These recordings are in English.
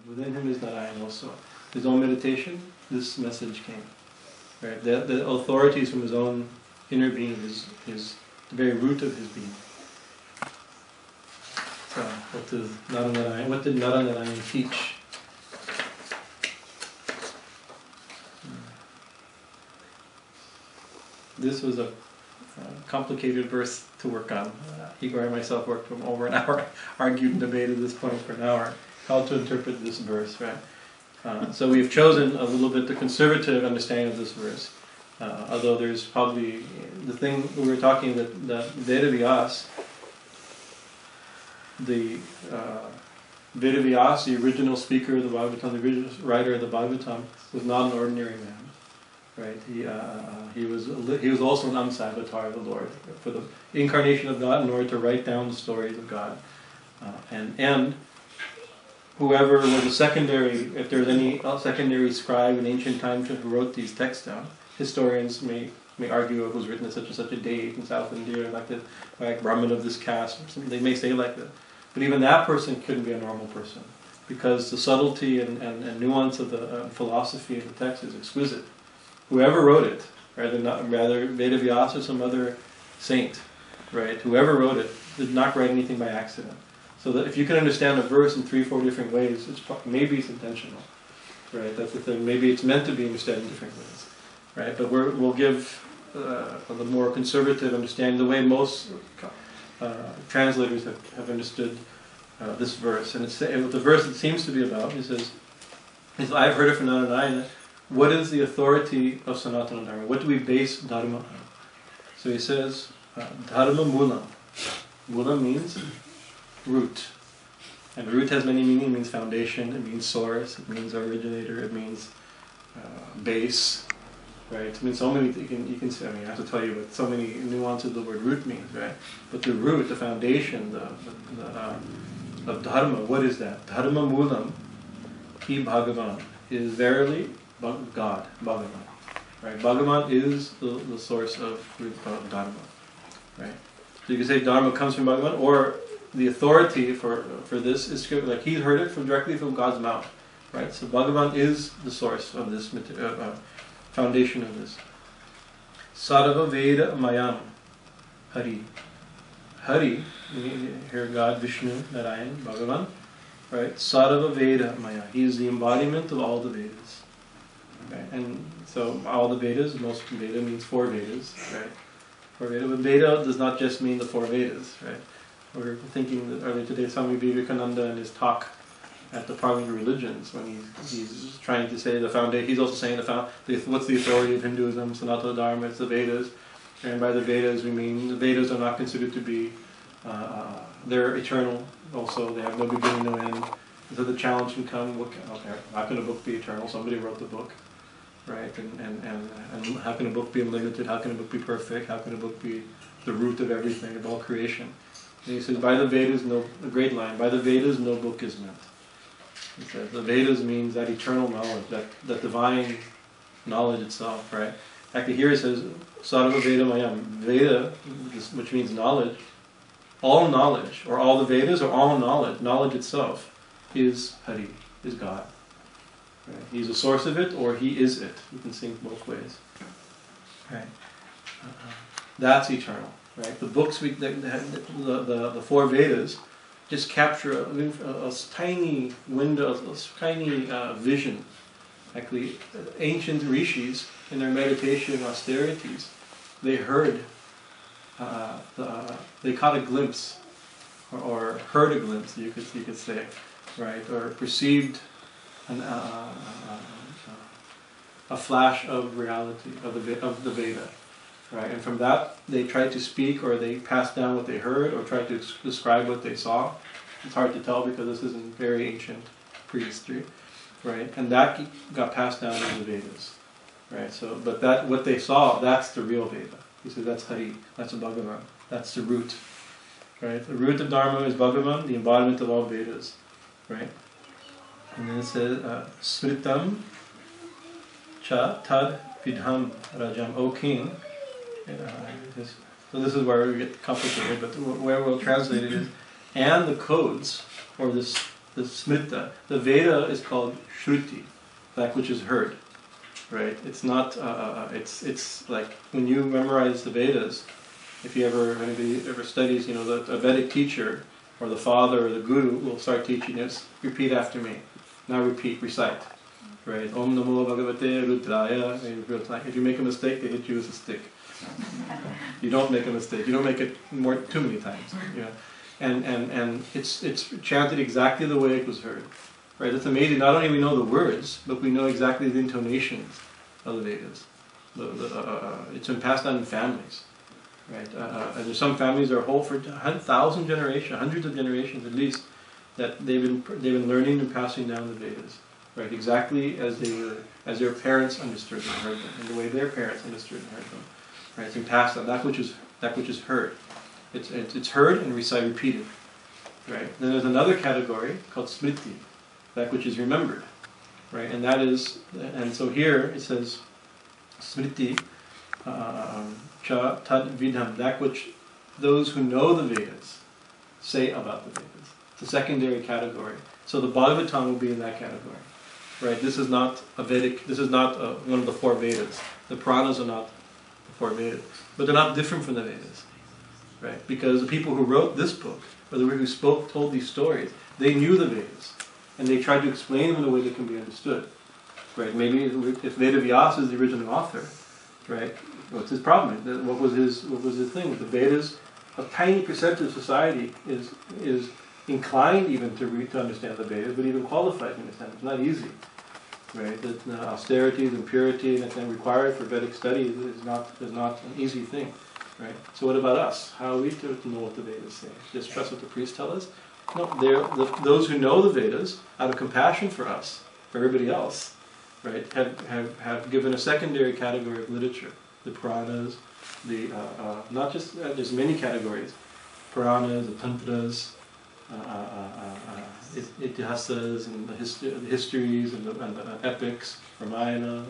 Within him is Narayan also. His own meditation, this message came. Right? The authority is from his own inner being, his the very root of his being. So, what did Narayan teach? This was a complicated verse to work on. Igor and myself worked for over an hour, argued and debated this point for an hour, how to interpret this verse, right? So we've chosen a little bit the conservative understanding of this verse, although there's probably the thing we were talking that Vedas, the Vedas, the original speaker of the Bhagavatam, the original writer of the Bhagavatam, was not an ordinary man. Right, he was also an Amsavatar of the Lord for the incarnation of God in order to write down the stories of God, and whoever was a secondary, if there's any secondary scribe in ancient times who wrote these texts down, historians may argue it was written at such and such a date in South India, like this, by a Brahmin of this caste or something. They may say like that, but even that person couldn't be a normal person because the subtlety and nuance of the philosophy of the text is exquisite. Whoever wrote it, rather Vedas or some other saint, right? Whoever wrote it did not write anything by accident. So that if you can understand a verse in 3-4 different ways, maybe it's intentional, right? That's the thing. Maybe it's meant to be understood in different ways, right? But we'll give the more conservative understanding, the way most translators have understood this verse. And the verse it seems to be about, he says, I've heard it from Narada. What is the authority of Sanatana Dharma? What do we base dharma on? So he says, dharma-muulam. Mula means root. And root has many meanings. It means foundation, it means source, it means originator, it means base. Right? It means so many, you can say, I have to tell you what so many nuances the word root means, right? But the root, the foundation, of dharma, what is that? Dharma-muulam, ki Bhagavan, is verily God, Bhagavan. Right? Bhagavan is the source of Dharma. Right? So you can say Dharma comes from Bhagavan, or the authority for this is like he heard it directly from God's mouth. Right? So Bhagavan is the source of this foundation of this. sarva-vedamayo, harih. Hari, here God, Vishnu, Narayan, Bhagavan. Right? Sarva-vedamayo. He is the embodiment of all the Vedas. Right? And so all the Vedas, most Veda means 4 Vedas, right? 4 Veda, but Veda does not just mean the 4 Vedas, right? We were thinking that earlier today, Swami Bhajanananda in his talk at the Parliament of Religions, when he's trying to say the foundation, he's also saying what's the authority of Hinduism, Sanatana Dharma, it's the Vedas, and by the Vedas we mean the Vedas are not considered to be, they're eternal also, they have no beginning, no end. So the challenge can come, how can a book be eternal? Somebody wrote the book. Right, and how can a book be unlimited? How can a book be perfect? How can a book be the root of everything, of all creation? And he says, by the Vedas, a great line, by the Vedas no book is meant. He says, the Vedas means that eternal knowledge, that divine knowledge itself, right? Actually here it says, sarva-vedamayo, Veda, which means knowledge, all knowledge, or all the Vedas, or all knowledge itself, is Hari, is God. Right. He's the source of it, or he is it. You can think both ways. Right. That's eternal. Right. The books the 4 Vedas just capture a tiny window, a tiny vision. Actually, ancient rishis in their meditation austerities, they heard, they caught a glimpse, or heard a glimpse. You could say, right, or perceived. A flash of reality of the Veda, right? And from that they tried to speak, or they passed down what they heard, or tried to describe what they saw. It's hard to tell because this is in very ancient prehistory, right? And that got passed down in the Vedas, right? So, but what they saw, that's the real Veda. He said that's Hari, that's a Bhagavan, that's the root, right? The root of Dharma is Bhagavan, the embodiment of all Vedas, right? And then it says, smritam, tad-vidaam, raajam, O king. So this is where we get complicated, but where we'll translate it is, and the codes, or this the smrita. The Veda is called Shruti, that which is heard, right? It's not. It's like when you memorize the Vedas. If anybody ever studies, a Vedic teacher or the father or the guru will start teaching us. Repeat after me. Now recite. Right? Om Namo Bhagavate Rudraya. If you make a mistake, they hit you with a stick. You don't make a mistake. You don't make it too many times. And it's chanted exactly the way it was heard. Right? It's amazing. Not only we know the words, but we know exactly the intonations of the Vedas. It's been passed down in families. Right? And there's some families that are whole for 1,000 generations, hundreds of generations at least, that they've been learning and passing down the Vedas. Right? Exactly as their parents understood and heard them, and the way their parents understood and heard them. Right? It's been passed down. That which is heard. It's heard and repeated. Right? Then there's another category called smriti, that which is remembered. Right? And so here it says smriti ca tad-vidaam, that which those who know the Vedas say about the Vedas. It's a secondary category. So the Bhagavatam will be in that category. Right? This is not a Vedic, this is not one of the four Vedas. The Puranas are not the four Vedas. But they're not different from the Vedas. Right? Because the people who wrote this book, or the people who told these stories, they knew the Vedas. And they tried to explain them in a way that can be understood. Right? Maybe if Vedavyasa is the original author, right? What's his problem? What was his thing? The Vedas, a tiny percentage of society is inclined even to understand the Vedas, but even qualified to understand them. It's not easy, right? The austerities and purity that's required for Vedic study is not an easy thing, right? So what about us? How are we to know what the Vedas say? Just trust what the priests tell us? No, those who know the Vedas, out of compassion for us, for everybody else, right, have given a secondary category of literature. The Puranas, not just, there's many categories. Puranas, the Tantras, Itihasas, and the histories, and the epics, Ramayana,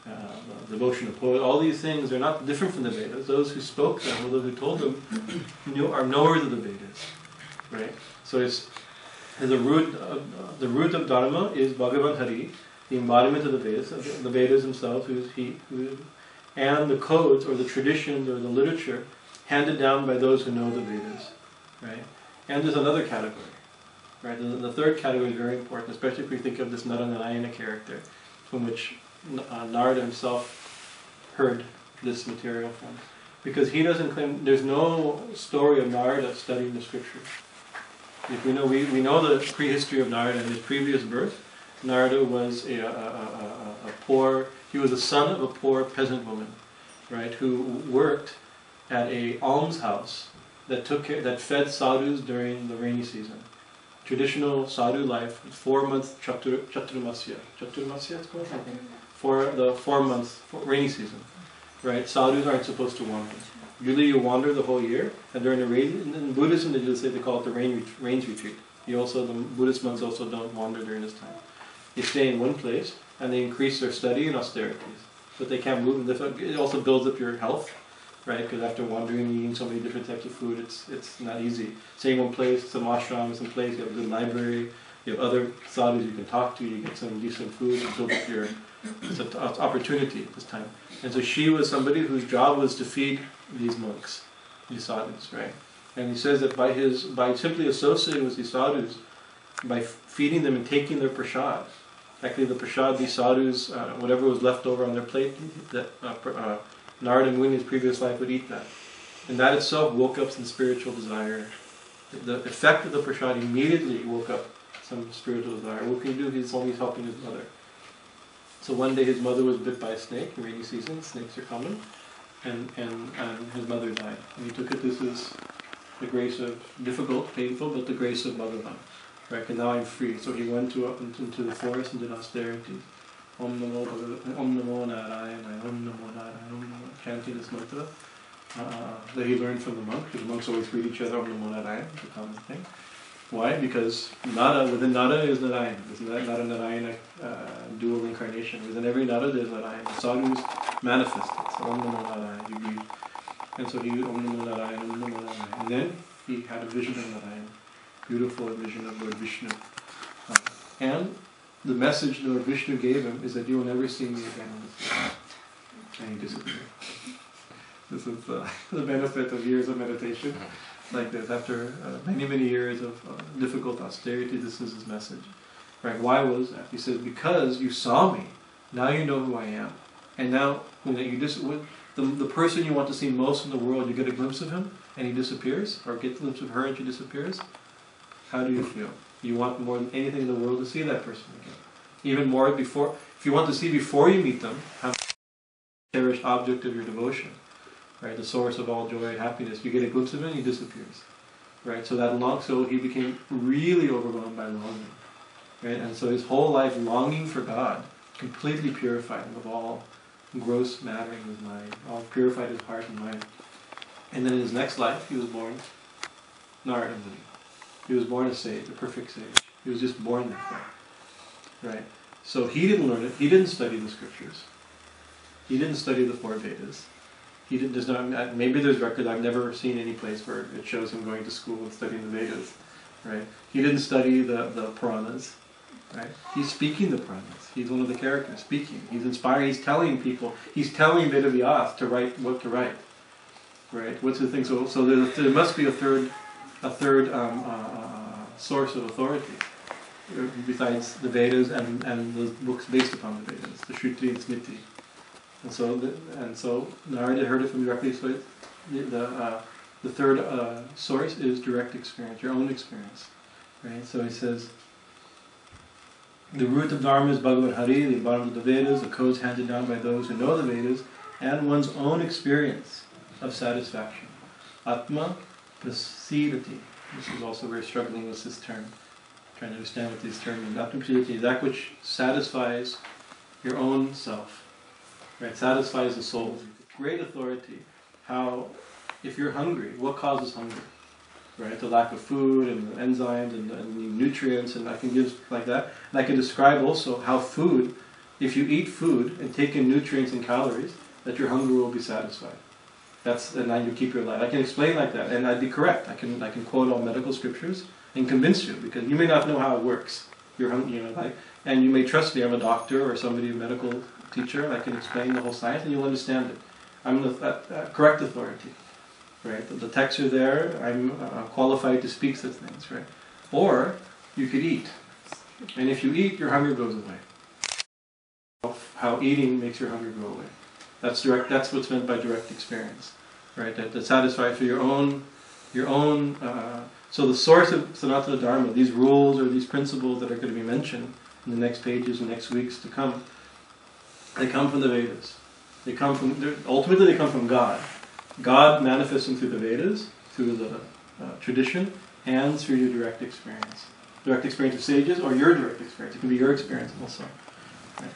the devotional poet, all these things are not different from the Vedas. Those who spoke them, or those who told them, are knowers of the Vedas. Right? So the root of Dharma is Bhagavan Hari, the embodiment of the Vedas themselves, and the codes or the traditions or the literature handed down by those who know the Vedas, right? And there's another category, right? The third category is very important, especially if we think of this Narada character, from which Narada himself heard this material from, because he doesn't claim. There's no story of Narada studying the scriptures. If we know the prehistory of Narada and his previous birth. Narada was a poor. He was the son of a poor peasant woman, right, who worked at a almshouse that fed sadhus during the rainy season. Traditional sadhu life, 4 months chaturmasya. Chaturmasya, it's called? For the 4 months rainy season, right? Sadhus aren't supposed to wander. Usually you wander the whole year, and during the rain, in Buddhism they call it the rains retreat. The Buddhist monks also don't wander during this time. They stay in one place, and they increase their study and austerities. But they can't move. It also builds up your health, right? Because after wandering and eating so many different types of food, it's not easy. Staying in one place, some ashrams, some place, you have a good library, you have other sadhus you can talk to, you get some decent food, and build up it's an opportunity at this time. And so she was somebody whose job was to feed these monks, these sadhus, right? And he says that by simply associating with these sadhus, by feeding them and taking their prasad, actually the prasad, these sadhus, whatever was left over on their plate, that Narada Muni in his previous life would eat that. And that itself woke up some spiritual desire. The effect of the prasad immediately woke up some spiritual desire. What can he do? He's only helping his mother. So one day his mother was bit by a snake in rainy season. Snakes are common. And his mother died. And he took it, this is the grace of, difficult, painful, but the grace of Bhagavan. Right, and now I'm free. So he went into the forest and did austerities. Om Namo Bhagavate, Om Namo Narayana, Om Namo Narayana, Om Namo, chanting this mantra that he learned from the monk, because monks always greet each other, Om Namo Narayana, it's a common thing. Why? Because within Nada is Narayana. There's not a Narayana dual incarnation. Within every Nada there's Narayana. The sadhus manifest it. So Om Namo Narayana, you read. And so he, Om Namo Narayana, Om Namo Narayana. And then he had a vision of Narayana. Beautiful vision of Lord Vishnu. And the message Lord Vishnu gave him is that you will never see me again on this earth. And he disappeared. This is the benefit of years of meditation like this. After many, many years of difficult austerity, this is his message. Right? Why was that? He says, because you saw me, now you know who I am. And now, you just the person you want to see most in the world, you get a glimpse of him, and he disappears, or get a glimpse of her and she disappears. How do you feel? You want more than anything in the world to see that person again. Even more before, if you want to see before you meet them, how cherished object of your devotion, right? The source of all joy and happiness. You get a glimpse of him, he disappears, right? So he became really overwhelmed by longing, right? And so his whole life longing for God completely purified him of all gross matter in his mind, all purified his heart and mind. And then in his next life, he was born Narada. He was born a sage, a perfect sage. He was just born that way, right? So he didn't learn it. He didn't study the scriptures. He didn't study the 4 Vedas. He didn't. There's not. Maybe there's record. I've never seen any place where it shows him going to school and studying the Vedas, right? He didn't study the Puranas, right? He's speaking the Puranas. He's one of the characters speaking. He's inspiring. He's telling people. He's telling Vedas to write what to write, right? What's the thing? So there must be a third source of authority besides the Vedas and the books based upon the Vedas, the Shruti and Smriti. And so Narada heard it from directly. So the third source is direct experience, your own experience, right? So he says, the root of Dharma is Bhagavan Hari, the embodiment of the Vedas, the codes handed down by those who know the Vedas, and one's own experience of satisfaction. Atma, prasiidati. This is also very struggling with this term, trying to understand what these terms mean. Atma prasiidati is that which satisfies your own self. Right, satisfies the soul. Great authority. How, if you're hungry, what causes hunger? Right, the lack of food and the enzymes and nutrients, and I can give like that. And I can describe also how food, if you eat food and take in nutrients and calories, that your hunger will be satisfied. And then you keep your life. I can explain like that, and I'd be correct. I can quote all medical scriptures and convince you, because you may not know how it works. You're hungry, and you may trust me. I'm a doctor or somebody, a medical teacher. I can explain the whole science and you'll understand it. I'm the correct authority, right? The texts are there. I'm qualified to speak such things, right? Or you could eat, and if you eat, your hunger goes away. How eating makes your hunger go away. That's direct. That's what's meant by direct experience, right? That satisfies for your own. So the source of Sanatana Dharma, these rules or these principles that are going to be mentioned in the next pages and next weeks to come, they come from the Vedas. Ultimately they come from God. God manifests them through the Vedas, through the tradition, and through your direct experience. Direct experience of sages, or your direct experience. It can be your experience also. Right.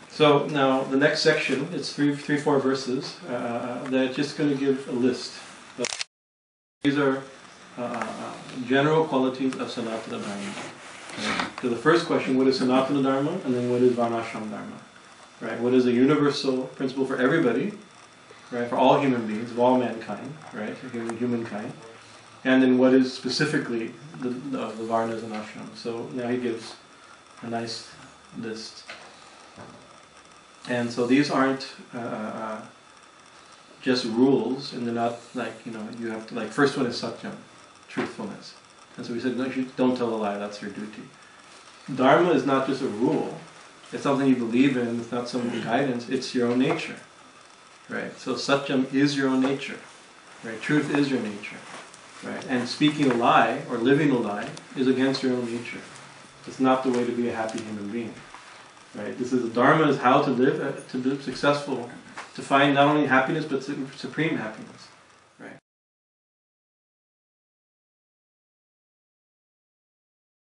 So now the next section, it's 4 verses, that's just going to give a list. These are general qualities of Sanatana Dharma. Right. So the first question, what is Sanatana Dharma? And then what is Varnashram Dharma? Right? What is a universal principle for everybody, right? For all human beings, of all mankind, right? Humankind. And then what is specifically the Varnas and Ashrams. So now he gives a nice list. And so these aren't just rules, and they're not like, you have to, first one is Satyam, truthfulness. And so we said, no, don't tell a lie, that's your duty. Dharma is not just a rule. It's something you believe in, it's not some guidance, it's your own nature. Right? So Satyam is your own nature. Right? Truth is your nature. Right? And speaking a lie, or living a lie, is against your own nature. It's not the way to be a happy human being. Right? This is the Dharma is how to live successful, to find not only happiness, but supreme happiness.